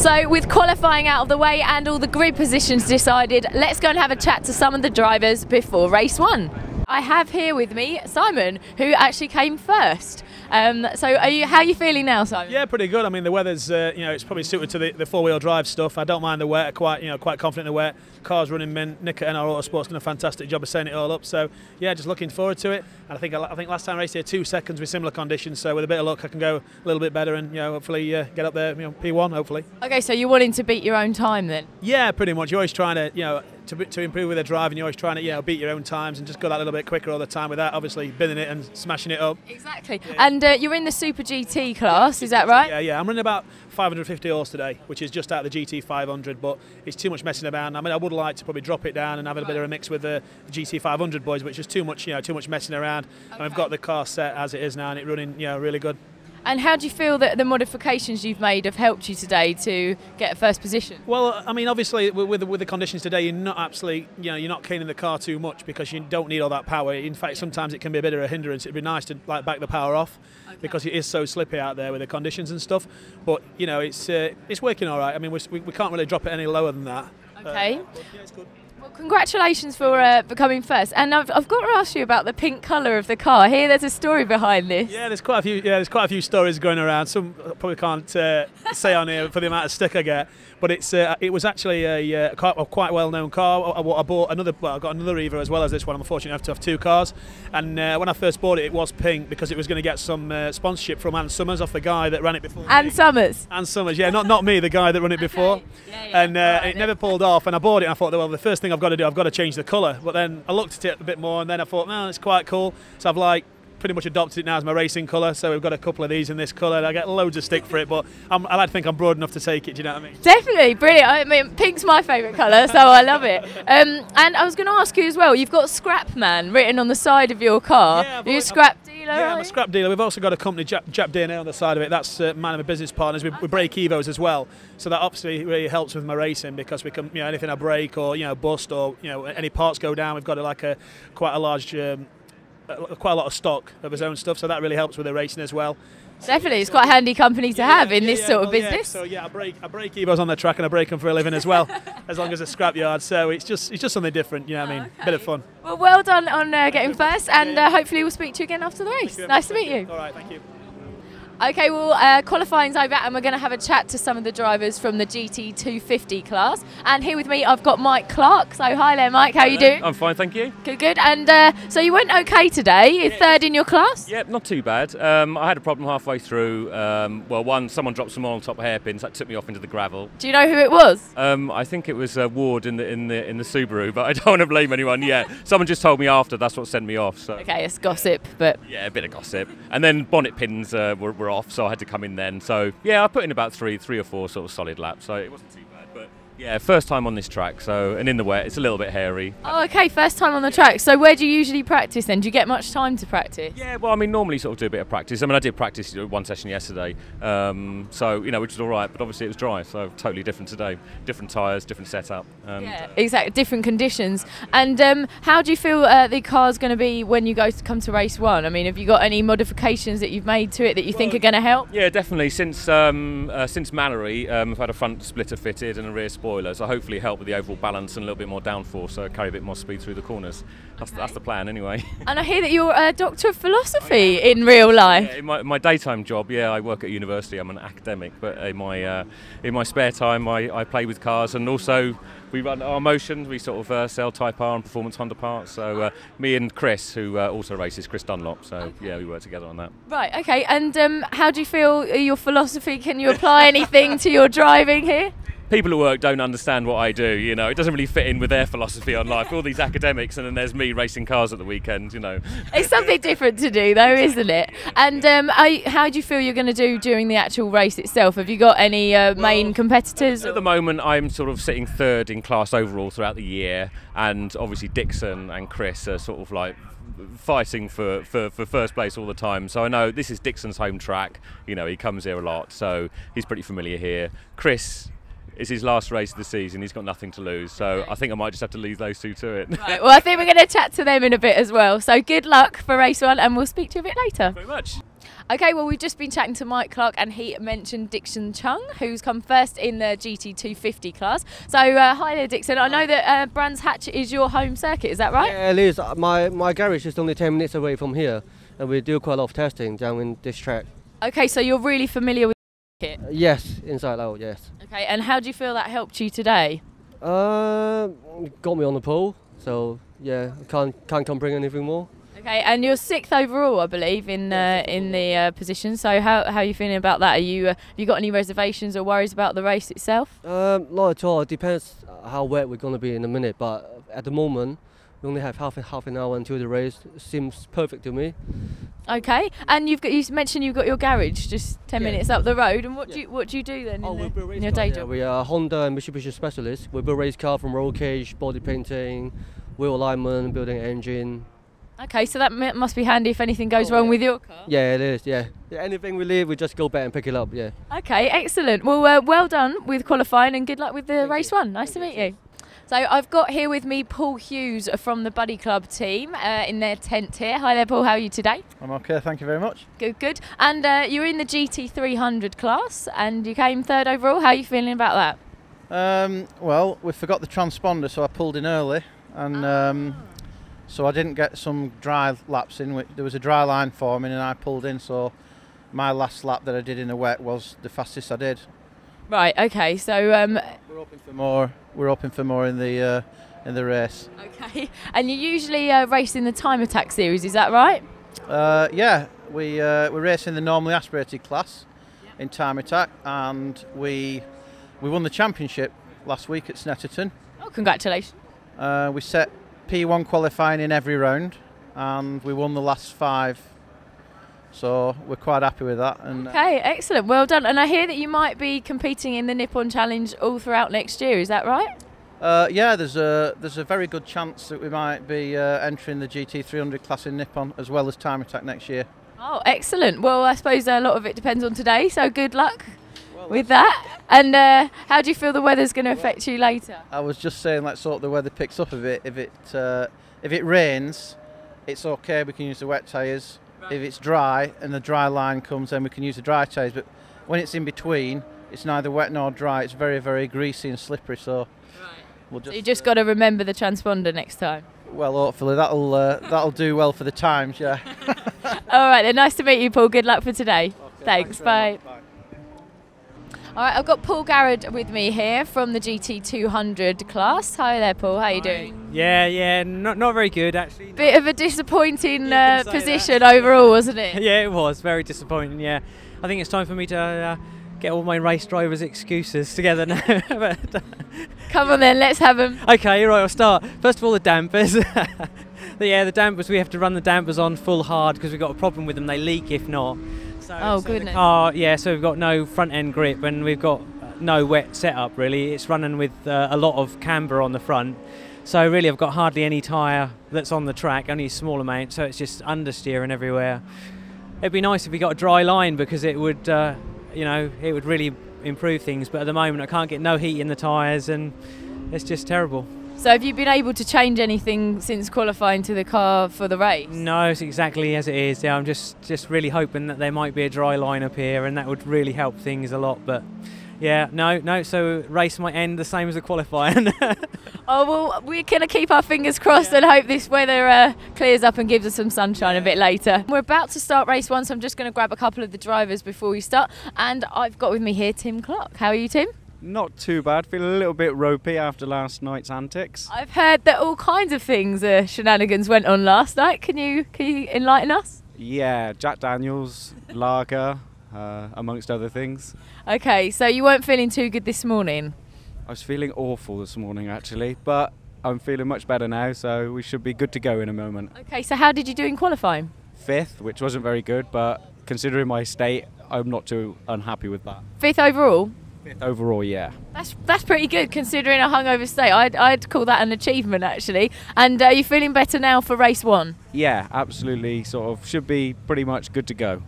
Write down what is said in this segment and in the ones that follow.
So with qualifying out of the way and all the grid positions decided, let's go and have a chat to some of the drivers before race one. I have here with me Simon, who actually came first. So how are you feeling now, Simon? Yeah, pretty good. I mean, the weather's it's probably suited to the four-wheel drive stuff. I don't mind the wet. Quite confident in the wet. Car's running mint. Nick at NR Autosport's done a fantastic job of setting it all up. So yeah, just looking forward to it. And I think last time I raced here 2 seconds with similar conditions. So with a bit of luck, I can go a little bit better and hopefully get up there, P1 hopefully. Okay, so you're wanting to beat your own time then? Yeah, pretty much. You're always trying to to improve with the driving. You're always trying to beat your own times and just go that little bit quicker all the time without obviously binning it and smashing it up. Exactly. Yeah. And you're in the Super GT class, is that right? Yeah. I'm running about 550 horse today, which is just out of the GT 500, but it's too much messing around. I mean, I would like to probably drop it down and have a bit of a mix with the GT 500 boys, but it's just too much messing around. Okay. And we've got the car set as it is now and it's running really good. And how do you feel that the modifications you've made have helped you today to get a first position? Well, I mean, obviously with the conditions today, you're not absolutely, you're not caning the car too much because you don't need all that power. In fact, sometimes it can be a bit of a hindrance. It'd be nice to back the power off because it is so slippy out there with the conditions and stuff. But it's working all right. I mean, we can't really drop it any lower than that. Okay. But yeah, it's good. Well, congratulations for coming first. And I've got to ask you about the pink colour of the car. Here, there's a story behind this. Yeah, there's quite a few stories going around. Some I probably can't say on here for the amount of stick I get. But it was actually a quite well-known car. I got another Eva as well as this one. I'm fortunate enough to have 2 cars. And when I first bought it was pink because it was going to get some sponsorship from Ann Summers off the guy that ran it before. Ann Summers? Ann Summers, yeah, not me, the guy that ran it before. Yeah, and it never pulled off. And I bought it and I thought, well, the first thing I've got to do, I've got to change the colour. But then I looked at it a bit more and then I thought, no, it's quite cool. So I've pretty much adopted it now as my racing colour, so we've got a couple of these in this colour. I get loads of stick for it, but I like to think I'm broad enough to take it. Do you know what I mean? Definitely, brilliant. I mean, pink's my favourite colour, so I love it. And I was going to ask you as well. You've got Scrap Man written on the side of your car. Yeah, Are you a scrap dealer? Yeah, I'm a scrap dealer. We've also got a company, Jap DNA, on the side of it. That's man of my business partners. We break Evos as well, so that obviously really helps with my racing because we can, anything I break or bust or any parts go down, we've got quite a large. Quite a lot of stock of his own stuff, so that really helps with the racing as well. Definitely, it's quite a handy company to have in this sort of business. So yeah, I break Evos on the track and I break them for a living as well, as long as it's a scrapyard. So it's just something different, you know what I mean? Okay. Bit of fun. Well done on getting first, and hopefully we'll speak to you again after the race. Nice to meet you. All right, thank you. Okay, well, qualifying's over and we're going to have a chat to some of the drivers from the GT 250 class. And here with me, I've got Mike Clark. So hi there, Mike. How are you doing? I'm fine, thank you. Good. And so you went okay today. You're third in your class? Yeah, not too bad. I had a problem halfway through. Someone dropped some oil on top of hairpins. That took me off into the gravel. Do you know who it was? I think it was Ward in the Subaru, but I don't want to blame anyone yet. Someone just told me after. That's what sent me off. So. Okay, it's gossip, but yeah, a bit of gossip. And then bonnet pins were off, so I had to come in then. So yeah, I put in about three or four sort of solid laps, so it wasn't too bad. But yeah, first time on this track, and in the wet, it's a little bit hairy. Oh, okay, first time on the track. So where do you usually practice then? Do you get much time to practice? Yeah, well, I mean, normally sort of do a bit of practice. I mean, I did practice one session yesterday, which was all right, but obviously it was dry, so totally different today. Different tyres, different setup. Yeah, exactly, different conditions. And how do you feel the car's going to be when you come to race one? I mean, have you got any modifications that you've made to it that you think are going to help? Yeah, definitely. Since Mallory, I've had a front splitter fitted and a rear spoiler, so hopefully help with the overall balance and a little bit more downforce, so carry a bit more speed through the corners. That's the plan anyway. And I hear that you're a Doctor of Philosophy in real life. Yeah, in my daytime job, yeah, I work at university. I'm an academic, but in my spare time, I play with cars, and also we run our motions. We sort of sell Type R and Performance Honda parts. So me and Chris, who also races, Chris Dunlop. So yeah, we work together on that. Right. Okay. And how do you feel your philosophy? Can you apply anything to your driving here? People at work don't understand what I do, it doesn't really fit in with their philosophy on life. All these academics, and then there's me racing cars at the weekend, It's something different to do though, isn't it? And how do you feel you're going to do during the actual race itself? Have you got any main competitors? At the moment, I'm sort of sitting third in class overall throughout the year, and obviously Dixon and Chris are sort of like fighting for first place all the time. So I know this is Dixon's home track, he comes here a lot, so he's pretty familiar here. Chris, it's his last race of the season. He's got nothing to lose, so I think I might just have to leave those two to it. Right, well, I think we're going to chat to them in a bit as well. So good luck for race one, and we'll speak to you a bit later. Very much. Okay, well, we've just been chatting to Mike Clark and he mentioned Dixon Chong, who's come first in the GT250 class. So, hi there, Dixon. I know that Brands Hatch is your home circuit, is that right? Yeah, it is. My garage is only 10 minutes away from here, and we do quite a lot of testing down in this track. Okay, so you're really familiar with the circuit? Yes, inside out, yes. Okay, and how do you feel that helped you today? Got me on the pole, so yeah, can't complain anything more. Okay, and you're 6th overall, I believe, in the position. So how are you feeling about that? Have you got any reservations or worries about the race itself? Not at all. It depends how wet we're going to be in a minute, but at the moment we only have half an hour until the race. It seems perfect to me. Okay, and you mentioned you've got your garage just 10 minutes up the road. And what do you do then in your day job? We are Honda and Mitsubishi specialists. We build race car from roll cage, body painting, wheel alignment, building engine. Okay, so that must be handy if anything goes wrong with your car. Yeah, it is. Yeah, anything we leave, we just go back and pick it up. Yeah. Okay, excellent. Well, well done with qualifying and good luck with the race one. Nice to meet you. So I've got here with me Paul Hughes from the Buddy Club team in their tent here. Hi there, Paul. How are you today? I'm okay, thank you very much. Good, good. And you're in the GT300 class and you came 3rd overall. How are you feeling about that? Well, we forgot the transponder, so I pulled in early, and so I didn't get some dry laps in. There was a dry line forming, and I pulled in. So my last lap that I did in the wet was the fastest I did. Right. Okay. So we're hoping for more. We're hoping for more in the race. Okay. And you usually race in the time attack series, is that right? Yeah, we race in the normally aspirated class in time attack, and we won the championship last week at Snetterton. Oh, congratulations! We set P1 qualifying in every round, and we won the last 5. So we're quite happy with that. And okay, excellent, well done. And I hear that you might be competing in the Nippon Challenge all throughout next year. Is that right? Yeah, there's a very good chance that we might be entering the GT300 class in Nippon as well as time attack next year. Oh, excellent. Well, I suppose a lot of it depends on today. So good luck with that. And how do you feel the weather's going to affect you later? I was just saying, let's hope the weather picks up a bit. If it rains, it's okay. We can use the wet tyres. Right. If it's dry and the dry line comes, then we can use the dry tyres. But when it's in between, it's neither wet nor dry. It's very, very greasy and slippery. So, so you just got to remember the transponder next time. Well, hopefully that'll do well for the times. Yeah. All right, then. Nice to meet you, Paul. Good luck for today. Okay, thanks. Bye. All right, I've got Paul Gared with me here from the GT200 class. Hi there, Paul. How are you doing? Yeah, not very good actually. Bit of a disappointing position overall, wasn't it? Yeah, it was very disappointing. Yeah, I think it's time for me to get all my race drivers' excuses together now. Come on then, let's have them. Okay, right, I'll start. First of all, the dampers. The dampers. We have to run the dampers on full hard because we've got a problem with them. They leak if not. So goodness. The car, so we've got no front end grip and we've got no wet setup really. It's running with a lot of camber on the front. So really I've got hardly any tyre that's on the track, only a small amount, so it's just understeering everywhere. It'd be nice if we got a dry line because it would, it would really improve things, but at the moment I can't get no heat in the tyres and it's just terrible. So have you been able to change anything since qualifying to the car for the race? No, it's exactly as it is. Yeah, I'm just really hoping that there might be a dry line up here and that would really help things a lot. But yeah, no, so race might end the same as the qualifying. Oh, well, we're going to keep our fingers crossed and hope this weather clears up and gives us some sunshine a bit later. We're about to start race 1, so I'm just going to grab a couple of the drivers before we start. And I've got with me here Tim Clark. How are you, Tim? Not too bad. Feeling a little bit ropey after last night's antics. I've heard that all kinds of things, shenanigans went on last night. Can you enlighten us? Yeah, Jack Daniels, lager, amongst other things. Okay, so you weren't feeling too good this morning? I was feeling awful this morning actually, but I'm feeling much better now, so we should be good to go in a moment. Okay, so how did you do in qualifying? 5th, which wasn't very good, but considering my state, I'm not too unhappy with that. 5th overall? 5th overall, yeah. That's pretty good considering a hungover state. I'd call that an achievement actually. And are you feeling better now for race 1? Yeah, absolutely. Sort of should be pretty much good to go.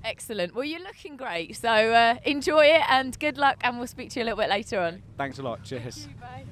Excellent. Well, you're looking great. So enjoy it and good luck, and we'll speak to you a little bit later on. Thanks a lot. Cheers. Thank you, bye.